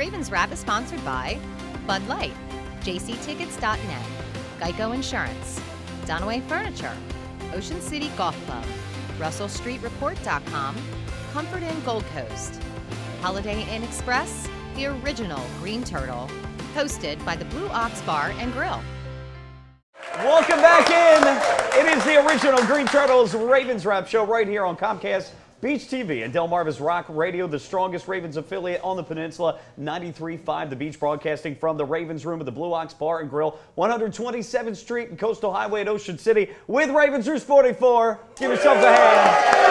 Ravens Wrap is sponsored by Bud Light, jctickets.net, Geico Insurance, Donaway Furniture, Ocean City Golf Club, RussellStreetReport.com, Comfort Inn Gold Coast, Holiday Inn Express, the original Green Turtle, hosted by the Blue Ox Bar and Grill. Welcome back in. It is the original Green Turtles Ravens Wrap show right here on Comcast Beach TV and Delmarva's Rock Radio, the strongest Ravens affiliate on the peninsula. 93.5 The Beach, broadcasting from the Ravens Room of the Blue Ox Bar and Grill, 127th Street and Coastal Highway at Ocean City, with Ravens Roost 44. Give yourselves a hand.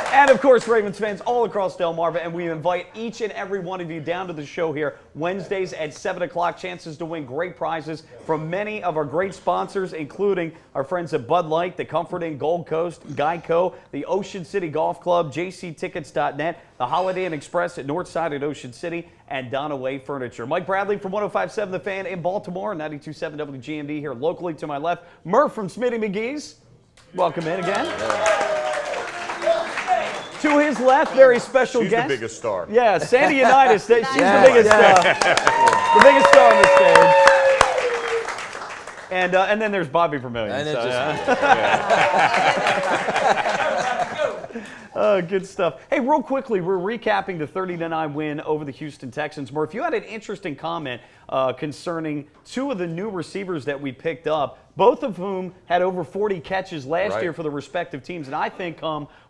And, of course, Ravens fans all across Delmarva, and we invite each and every one of you down to the show here Wednesdays at 7 o'clock. Chances to win great prizes from many of our great sponsors, including our friends at Bud Light, the Comfort Inn Gold Coast, Geico, the Ocean City Golf Club, jctickets.net, the Holiday Inn Express at Northside at Ocean City, and Donaway Furniture. Mike Bradley from 105.7 The Fan in Baltimore, 92.7 WGMD here locally to my left. Murph from Smitty McGee's. Welcome in again. To his left, very special She's guest. the biggest star. Yeah, Sandy Unitas. She's the biggest the biggest star on the stage. And then there's Bobby Vermillion. Oh, good stuff. Hey, real quickly, we're recapping the 30-9 win over the Houston Texans. Murph, you had an interesting comment concerning two of the new receivers that we picked up, both of whom had over 40 catches last year for the respective teams. And I think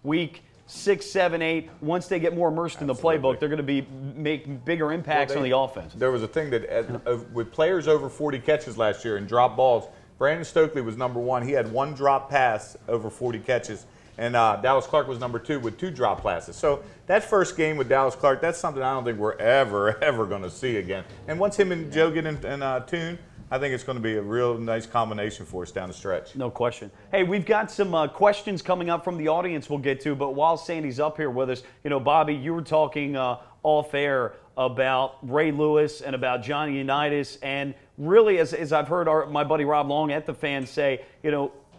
week 6, 7, 8, once they get more immersed in the playbook, they're going to make bigger impacts on the offense. There was a thing that with players over 40 catches last year and drop balls, Brandon Stokely was number one. He had one drop pass over 40 catches. And Dallas Clark was number 2 with 2 drop passes. So that first game with Dallas Clark, that's something I don't think we're ever going to see again. And once him and Joe get in tune, I think it's going to be a real nice combination for us down the stretch. No question. Hey, we've got some questions coming up from the audience we'll get to, but while Sandy's up here with us, Bobby, you were talking off air about Ray Lewis and about Johnny Unitas, and really, as I've heard my buddy Rob Long at the Fan say,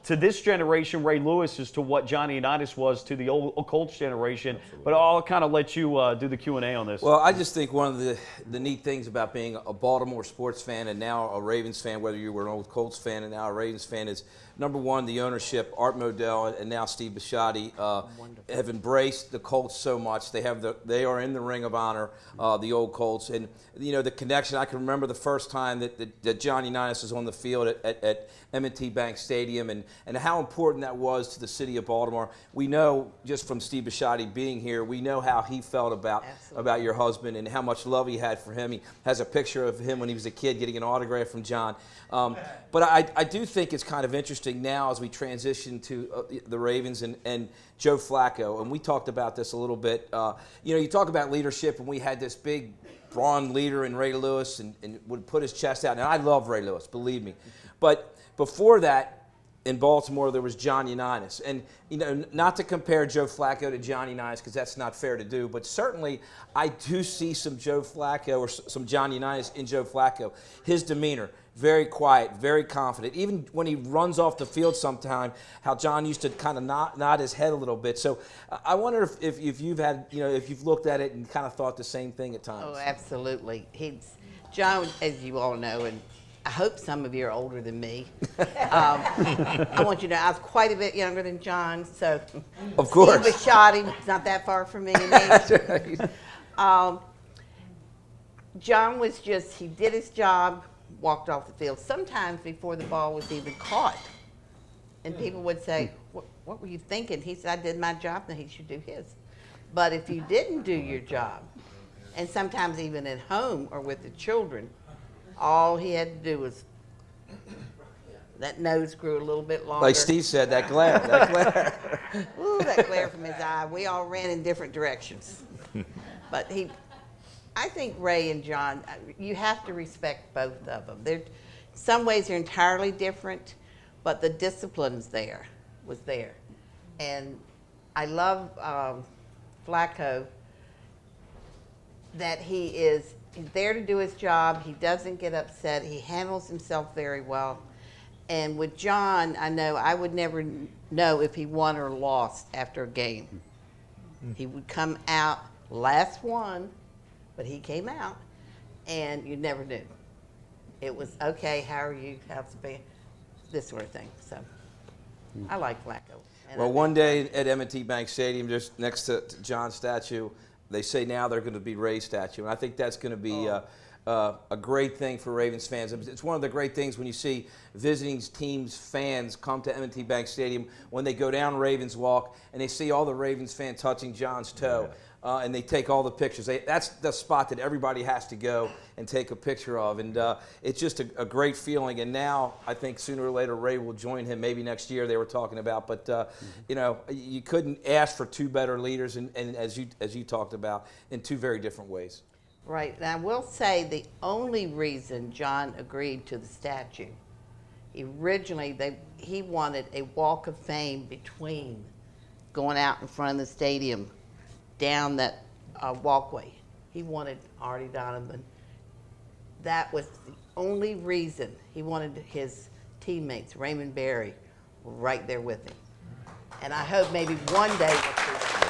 to this generation, Ray Lewis is to what Johnny Unitas was to the old Colts generation. Absolutely. But I'll kind of let you do the Q&A on this. Well, I just think one of the neat things about being a Baltimore sports fan and now a Ravens fan, whether you were an old Colts fan and now a Ravens fan, is number one, the ownership, Art Modell and now Steve Bisciotti, have embraced the Colts so much. They are in the Ring of Honor, the old Colts, and the connection. I can remember the first time that Johnny Unitas was on the field at M&T Bank Stadium, and how important that was to the city of Baltimore. We know just from Steve Bisciotti being here, we know how he felt about your husband and how much love he had for him. He has a picture of him when he was a kid getting an autograph from John. But I do think it's kind of interesting now as we transition to the Ravens and Joe Flacco, and we talked about this a little bit. You talk about leadership, and we had this big, brawn leader in Ray Lewis, and would put his chest out. And I love Ray Lewis, believe me. But before that, in Baltimore, there was John Unitas. And, not to compare Joe Flacco to John Unitas, because that's not fair to do, but certainly I do see some Joe Flacco or some John Unitas in Joe Flacco. His demeanor, very quiet, very confident. Even when he runs off the field sometime, how John used to kind of nod his head a little bit. So I wonder if you've had, if you've looked at it and kind of thought the same thing at times. Oh, absolutely. John, as you all know, and I hope some of you are older than me. I want you to know I was quite a bit younger than John, so of course. Steve Bisciotti, not that far from me in age. John was he did his job, walked off the field, sometimes before the ball was even caught. And people would say, what were you thinking? He said, I did my job, then he should do his. But if you didn't do your job, and sometimes even at home or with the children, all he had to do was, that nose grew a little bit longer. Like Steve said, that glare. Ooh, that glare from his eye. We all ran in different directions. But I think Ray and John, you have to respect both of them. Some ways they're entirely different, but the discipline's was there. And I love Flacco, that he's there to do his job. He doesn't get upset. He handles himself very well. And with John, I know I would never know if he won or lost after a game. He would come out. last one, but he came out, and you never knew. It was, okay, how are you, how's the band, this sort of thing. So I like Flacco. And Well, I one think- day at M&T Bank Stadium, just next to John's statue, they say now they're going to be Ray's statue, and I think that's going to be a great thing for Ravens fans. It's one of the great things when you see visiting teams' fans come to M&T Bank Stadium when they go down Ravens Walk and they see all the Ravens fans touching John's toe. And they take all the pictures. That's the spot that everybody has to go and take a picture of. And it's just a great feeling. And now I think sooner or later Ray will join him, maybe next year they were talking about. But, you know, you couldn't ask for two better leaders, and as you talked about, in two very different ways. Right, and I will say the only reason John agreed to the statue, originally he wanted a walk of fame between going out in front of the stadium, down that walkway. He wanted Artie Donovan. That was the only reason. He wanted his teammates, Raymond Berry, right there with him. And I hope maybe one day we'll see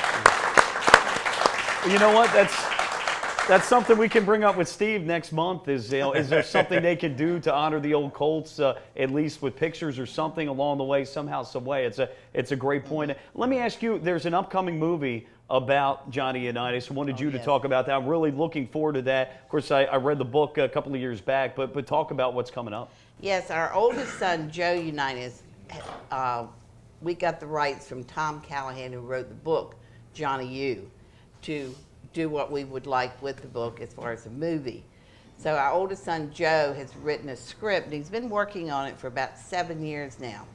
that. You know what? That's something we can bring up with Steve next month. Is there something they can do to honor the old Colts, at least with pictures or something along the way, somehow, some way? It's a great point. Let me ask you. There's an upcoming movie about Johnny Unitas. I wanted you to talk about that. I'm really looking forward to that. Of course, I read the book a couple of years back, but talk about what's coming up. Yes, our oldest son, Joe Unitas, we got the rights from Tom Callahan, who wrote the book, Johnny U, to do what we would like with the book as far as a movie. So our oldest son, Joe, has written a script, and he's been working on it for about 7 years now.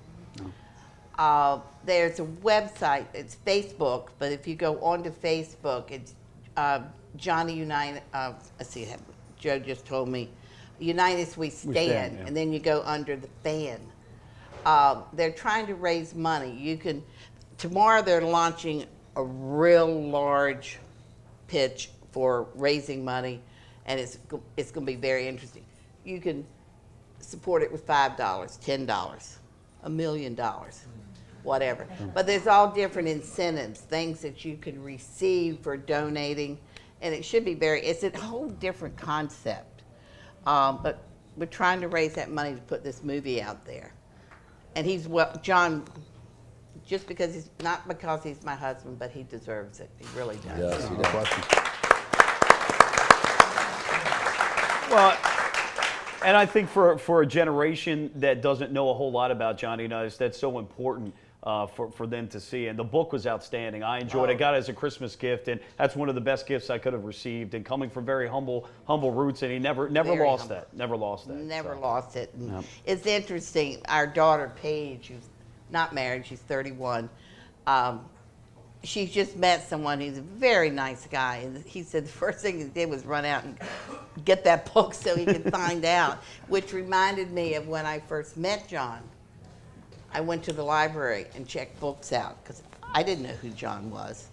There's a website, it's Facebook, but if you go onto Facebook, it's Johnny Unitas, let's see, Joe just told me, Unitas We Stand, yeah. and then you go under the fan. They're trying to raise money. Tomorrow they're launching a real large pitch for raising money, and it's going to be very interesting. You can support it with $5, $10, $1 million, whatever. But there's all different incentives, things that you can receive for donating, and it should be it's a whole different concept. But we're trying to raise that money to put this movie out there. And John, just because not because he's my husband, but he deserves it. He really does. Yes, he No does. question. Well, and I think for a generation that doesn't know a whole lot about Johnny Unitas, that's so important for them to see. And the book was outstanding. I enjoyed it. I got it as a Christmas gift, and that's one of the best gifts I could have received. And coming from very humble roots, and he never Very lost humble. that. Never lost that. Never So. lost it. And Yep. It's interesting. Our daughter, Paige, who's not married, she's 31, she's just met someone who's a very nice guy. And he said the first thing he did was run out and get that book so he could find out, which reminded me of when I first met John. I went to the library and checked books out because I didn't know who John was.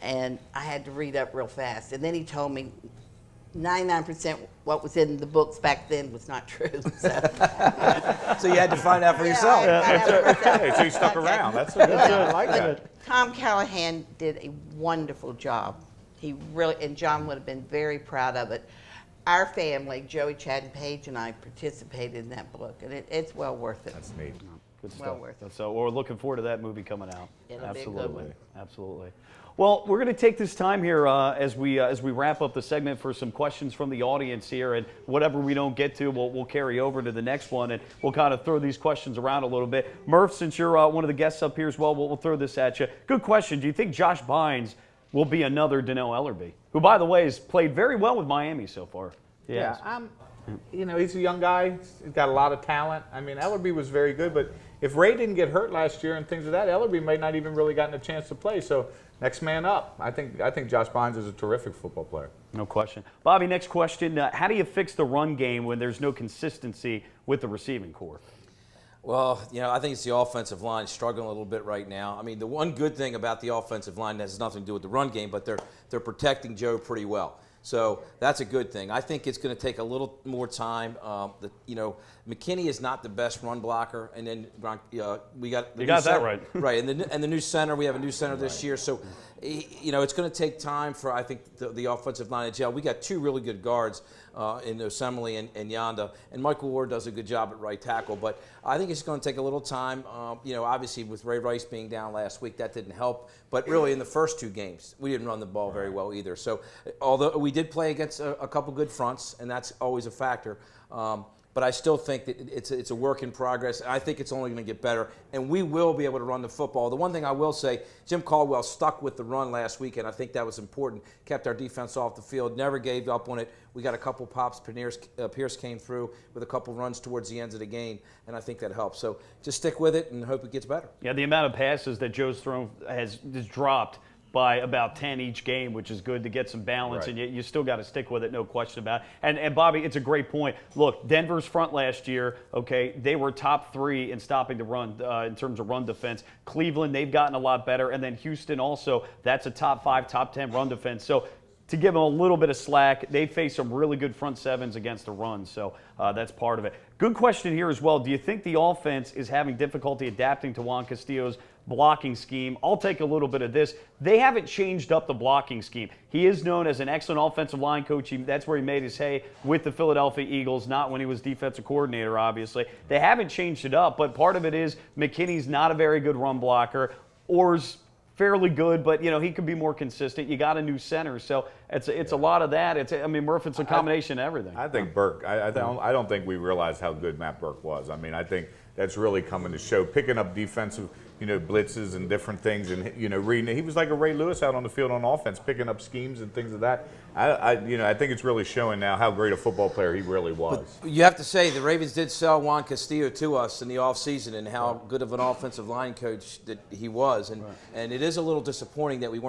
And I had to read up real fast. And then he told me 99% what was in the books back then was not true. So, So you had to find out for yourself. Hey, so you stuck around. That's a good thing. I like that. Tom Callahan did a wonderful job. He really, and John would have been very proud of it. Our family, Joey, Chad, and Paige, and I participated in that book, and it's well worth it. That's neat. Good stuff. Well worth it. So we're looking forward to that movie coming out. It'll be a good Absolutely. one. Absolutely. Well, we're going to take this time here as we wrap up the segment for some questions from the audience here, and whatever we don't get to, we'll carry over to the next one, and we'll kind of throw these questions around a little bit. Murph, since you're one of the guests up here as well, we'll throw this at you. Good question. Do you think Josh Bynes will be another Donnell Ellerbe, who, by the way, has played very well with Miami so far? Yeah, he's a young guy. He's got a lot of talent. I mean, Ellerbe was very good, but if Ray didn't get hurt last year and things of that, Ellerbe might not even really gotten a chance to play. So next man up. I think Josh Bynes is a terrific football player. No question. Bobby, next question. How do you fix the run game when there's no consistency with the receiving corps? Well, I think it's the offensive line struggling a little bit right now. I mean, the one good thing about the offensive line has nothing to do with the run game, but they're protecting Joe pretty well. So that's a good thing. I think it's going to take a little more time. McKinney is not the best run blocker, and then we got you got that right. Right, and the new center. We have a new center this year, so it's going to take time for I think the offensive line to gel. We got two really good guards in Osemele and Yanda, and Michael Ward does a good job at right tackle. But I think it's going to take a little time. Obviously with Ray Rice being down last week, that didn't help. But really, in the first two games, we didn't run the ball very well either. So although we did play against a couple good fronts, and that's always a factor. But I still think that it's a work in progress. I think it's only going to get better, and we will be able to run the football. The one thing I will say, Jim Caldwell stuck with the run last week, and I think that was important. Kept our defense off the field, never gave up on it. We got a couple pops. Pierce came through with a couple runs towards the end of the game, and I think that helps. So just stick with it and hope it gets better. Yeah, the amount of passes that Joe's thrown has dropped by about 10 each game, which is good to get some balance, right. and you still got to stick with it, no question about it. And Bobby, it's a great point. Look, Denver's front last year, okay, they were top 3 in stopping the run in terms of run defense. Cleveland, they've gotten a lot better, and then Houston also, that's a top 5, top 10 run defense. So to give them a little bit of slack, they face some really good front sevens against the run, so that's part of it. Good question here as well. Do you think the offense is having difficulty adapting to Juan Castillo's blocking scheme? I'll take a little bit of this. They haven't changed up the blocking scheme. He is known as an excellent offensive line coach. That's where he made his hay with the Philadelphia Eagles, not when he was defensive coordinator, obviously. They haven't changed it up, but part of it is McKinney's not a very good run blocker. Orr's fairly good, but he could be more consistent. You got a new center, so it's a lot of that. Murph, it's a combination of everything. I think Burke. I don't think we realized how good Matt Burke was. I think that's really coming to show. Picking up defensive, blitzes and different things, and reading. He was like a Ray Lewis out on the field on offense, picking up schemes and things of that. I think it's really showing now how great a football player he really was. But you have to say the Ravens did sell Juan Castillo to us in the offseason, and how good of an offensive line coach that he was, and it is a little disappointing that we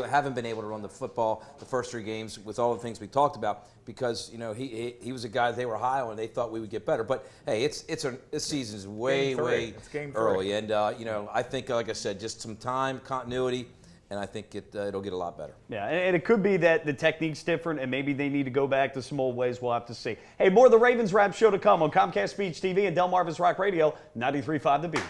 haven't been able to run the football the first 3 games with all the things we talked about, because he was a guy they were high on and they thought we would get better. But hey, this season's way early, and I think, like I said, just some time, continuity, and I think it'll get a lot better. Yeah, and it could be that the technique's different, and maybe they need to go back to some old ways. We'll have to see. Hey, more of the Ravens Wrap Show to come on Comcast Beach TV and Delmarva's Rock Radio, 93.5 The Beach.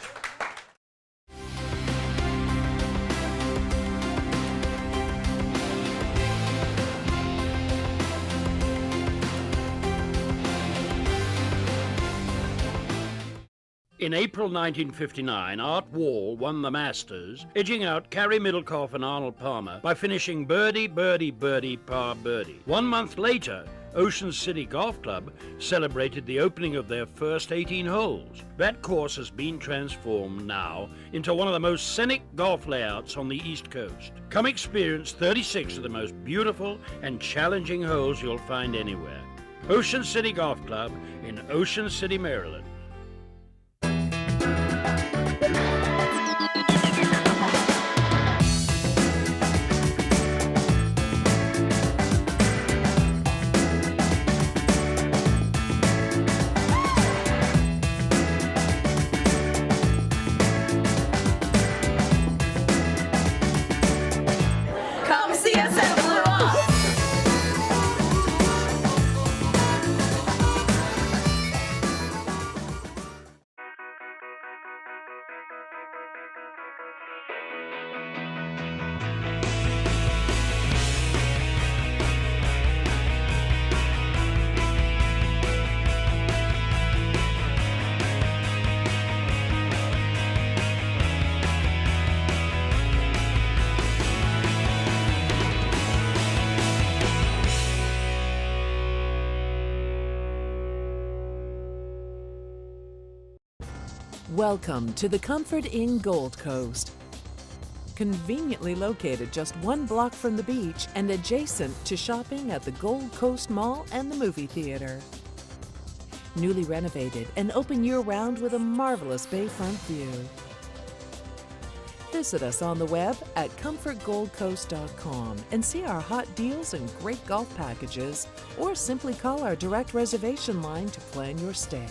In April 1959, Art Wall won the Masters, edging out Carey Middlecoff and Arnold Palmer by finishing birdie, birdie, birdie, par birdie. 1 month later, Ocean City Golf Club celebrated the opening of their first 18 holes. That course has been transformed now into one of the most scenic golf layouts on the East Coast. Come experience 36 of the most beautiful and challenging holes you'll find anywhere. Ocean City Golf Club in Ocean City, Maryland. Come see us at Blue Off. Welcome to the Comfort Inn Gold Coast. Conveniently located just 1 block from the beach and adjacent to shopping at the Gold Coast Mall and the movie theater. Newly renovated and open year-round with a marvelous bayfront view. Visit us on the web at comfortgoldcoast.com and see our hot deals and great golf packages, or simply call our direct reservation line to plan your stay.